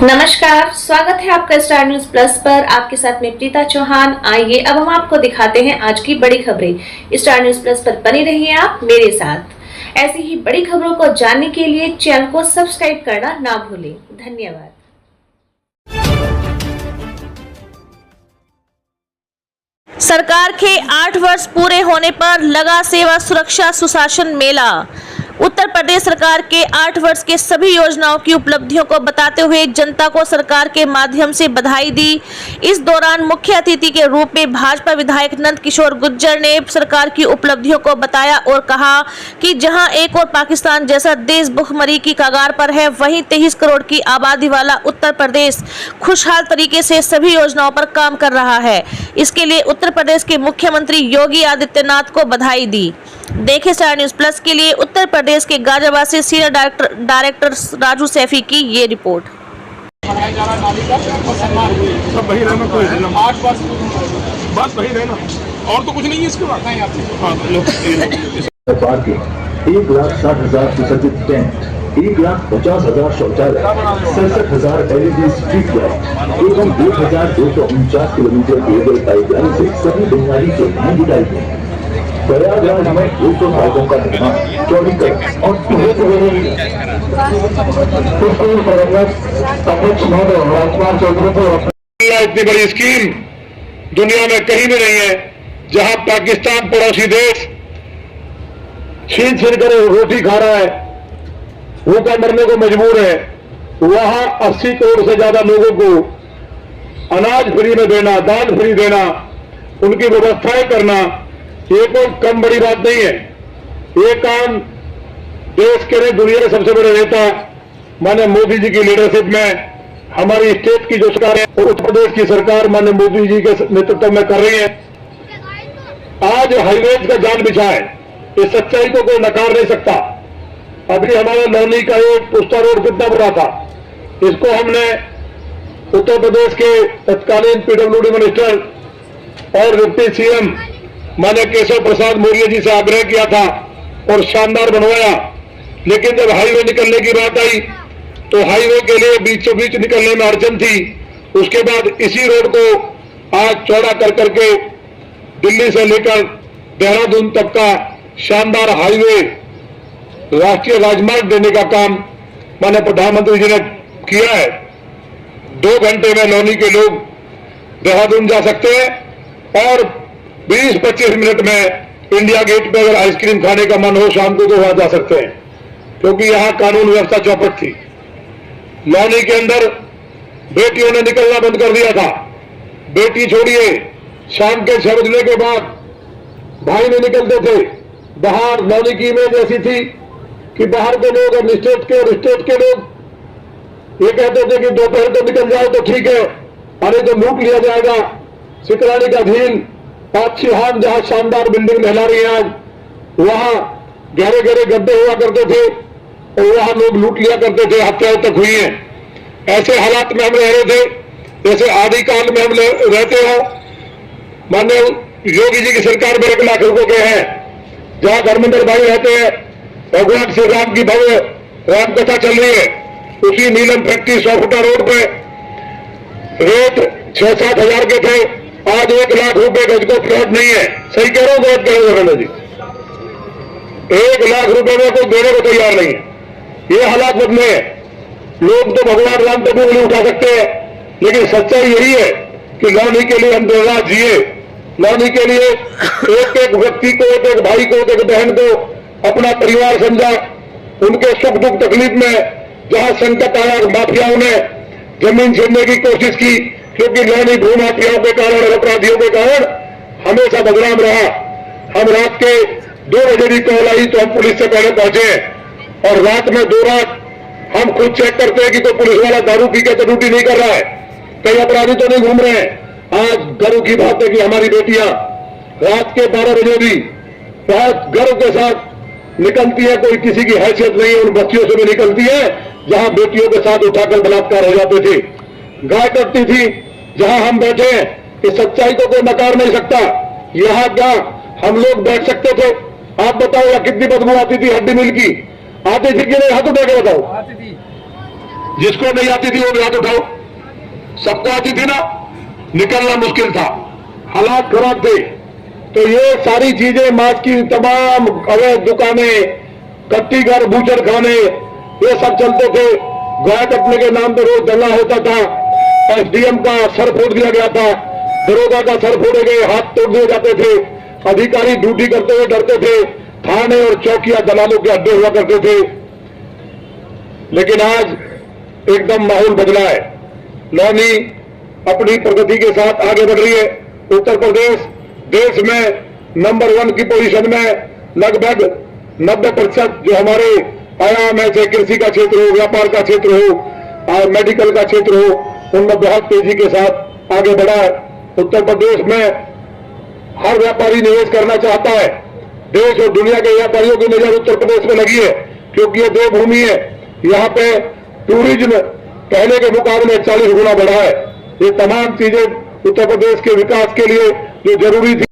नमस्कार, स्वागत है आपका स्टार न्यूज प्लस पर। आपके साथ में प्रीता चौहान। आइए अब हम आपको दिखाते हैं आज की बड़ी खबरें। स्टार न्यूज प्लस पर बने रहिए आप मेरे साथ। ऐसी ही बड़ी खबरों को जानने के लिए चैनल को सब्सक्राइब करना ना भूलें। धन्यवाद। सरकार के 8 वर्ष पूरे होने पर लगा सेवा सुरक्षा सुशासन मेला। उत्तर प्रदेश सरकार के 8 वर्ष के सभी योजनाओं की उपलब्धियों को बताते हुए जनता को सरकार के माध्यम से बधाई दी। इस दौरान मुख्य अतिथि के रूप में भाजपा विधायक नंद किशोर गुर्जर ने सरकार की उपलब्धियों को बताया और कहा कि जहां एक और पाकिस्तान जैसा देश भुखमरी की कगार पर है, वहीं 23 करोड़ की आबादी वाला उत्तर प्रदेश खुशहाल तरीके से सभी योजनाओं पर काम कर रहा है। इसके लिए उत्तर प्रदेश के मुख्यमंत्री योगी आदित्यनाथ को बधाई दी। देखें स्टार न्यूज प्लस के लिए उत्तर प्रदेश के गाजियाबाद से सीनियर डायरेक्टर राजू सैफी की ये रिपोर्ट। सब वही रहना, कोई 8 वर्ष बस वही रहना और तो कुछ नहीं है इसके बाद। सरकार के 1,60,000 सुसज्जित टैंक, 1,50,000 शौचालय, 67,000 LED स्ट्रीट लाइट एवं 1,249 किलोमीटर केबल पाइपलाइन से सभी बुनियादी सुविधाएं जुटाई गई। प्रयागराज में 200 सड़कों का निर्माण, चौड़ीकरण और इतनी बड़ी स्कीम दुनिया में कहीं भी नहीं है। जहां पाकिस्तान पड़ोसी देश छीन कर रोटी खा रहा है, भूखा मरने को मजबूर है, वहां 80 करोड़ से ज्यादा लोगों को अनाज फ्री में देना, दाल फ्री देना, उनकी व्यवस्थाएं करना, ये कोई कम बड़ी बात नहीं है। ये काम देश के लिए दुनिया के सबसे बड़े नेता माननीय मोदी जी की लीडरशिप में हमारी स्टेट की जो सरकार है, उत्तर प्रदेश की सरकार माननीय मोदी जी के नेतृत्व में कर रही है। आज हाईवेज का जाल बिछा है, इस सच्चाई को कोई नकार नहीं सकता। अभी हमारे लौनी का एक पुस्ता रोड कितना बड़ा था, इसको हमने उत्तर प्रदेश के तत्कालीन PWD मिनिस्टर और डिप्टी CM माननीय केशव प्रसाद मौर्य जी से आग्रह किया था और शानदार बनवाया। लेकिन जब हाईवे निकलने की बात आई तो हाईवे के लिए बीचों बीच निकलने में अड़चन थी। उसके बाद इसी रोड को आज चौड़ा कर करके दिल्ली से लेकर देहरादून तक का शानदार हाईवे राष्ट्रीय राजमार्ग देने का काम माननीय प्रधानमंत्री जी ने किया है। 2 घंटे में लौनी के लोग देहरादून जा सकते हैं और 20-25 मिनट में इंडिया गेट पे अगर आइसक्रीम खाने का मन हो शाम को तो वहां जा सकते हैं, क्योंकि यहां कानून व्यवस्था चौपट थी। लौनी के अंदर बेटियों ने निकलना बंद कर दिया था। बेटी छोड़िए, शाम के 6 बजने के बाद भाई नहीं निकलते थे बाहर। लौनी की इमेज ऐसी थी कि बाहर के लोग और स्टेट के लोग ये कहते थे कि दोपहर को निकल जाए तो ठीक है, अरे तो लूट लिया जाएगा। सिकरानी का झील, पाँच-6 जहां शानदार बिल्डिंग लहला रही है, आज वहां गहरे गहरे गड्ढे हुआ करते थे और वहां लोग लूट लिया करते थे। हत्याएं तक हुई हैं। ऐसे हालात में हम रह रहे थे जैसे आदिकाल में हम रहते हो। माननीय योगी जी की सरकार में 1 लाख रुपए के हैं, जहां धर्मेंद्र भाई रहते हैं। भगवान श्री राम की भव्य रामकथा चल रही है। उसी नीलम फैक्ट्री 100 फुटा रोड पे रेट 6-7 हजार के थे, आज 1 लाख रुपए गज को प्लॉट नहीं है। सही कह रहा हूं, बहुत कह रहे हो जी। 1 लाख रुपए में कोई देने को तैयार नहीं है। ये हालात बदले हैं। लोग तो भगवान राम तक उंगली उठा सकते हैं, लेकिन सच्चाई यही है कि लौनी के लिए हम देवराज जिए। लौनी के लिए एक व्यक्ति को, एक भाई को, एक बहन को अपना परिवार समझा। उनके सुख दुख तकलीफ में जहां संकट आया, माफियाओं ने जमीन छीनने की कोशिश की, क्योंकि लौनी भूमाफियाओं के कारण और अपराधियों के कारण हमेशा बदनाम रहा। हम रात के 2 बजे भी कॉल आई तो हम पुलिस से पहले पहुंचे और रात में 2 रात हम खुद चेक करते हैं कि कोई पुलिस वाला दारू पी के तो ड्यूटी नहीं कर रहा है, कई अपराधी तो नहीं घूम रहे हैं। आज गर्व की बात है कि हमारी बेटियां रात के 12 बजे भी बहुत गर्व के साथ निकलती है। कोई किसी की हैसियत नहीं है, उन बच्चियों से भी निकलती है जहां बेटियों के साथ उठाकर बलात्कार हो जाते थे। गाय कटती थी जहां हम बैठे हैं। इस सच्चाई को कोई नकार नहीं सकता। यहां क्या हम लोग बैठ सकते थे? आप बताओ, या कितनी बदबू आती थी हड्डी मिल की? आती थी कि नहीं? हाथ उठा के बताओ। जिसको नहीं आती थी वो भी हाथ उठाओ, सबको आती थी ना, निकलना मुश्किल था, हालात खराब थे। तो ये सारी चीजें, मांस की तमाम अवैध दुकानें, कट्टी घर, बूचड़ खाने, ये सब चलते थे। गाय कटने के नाम पर रोज दंगा होता था, एसडीएम का सर फोड़ दिया गया था, दरोगा का सर फोड़े गए, हाथ तोड़ दिए जाते थे, अधिकारी ड्यूटी करते हुए डरते थे, थाने और चौकियां दलालों के अड्डे हुआ करते थे। लेकिन आज एकदम माहौल बदला है, लौनी अपनी प्रगति के साथ आगे बढ़ रही है। उत्तर प्रदेश देश में नंबर 1 की पोजीशन में, लगभग 90% जो हमारे आयाम है, चाहे कृषि का क्षेत्र हो, व्यापार का क्षेत्र हो और मेडिकल का क्षेत्र हो, उनमें बहुत तेजी के साथ आगे बढ़ा है। उत्तर प्रदेश में हर व्यापारी निवेश करना चाहता है। देश और दुनिया के व्यापारियों की नजर उत्तर प्रदेश में लगी है, क्योंकि ये देवभूमि है। यहाँ पे टूरिज्म पहले के मुकाबले 40 गुना बढ़ा है। ये तमाम चीजें उत्तर प्रदेश के विकास के लिए जो जरूरी थी,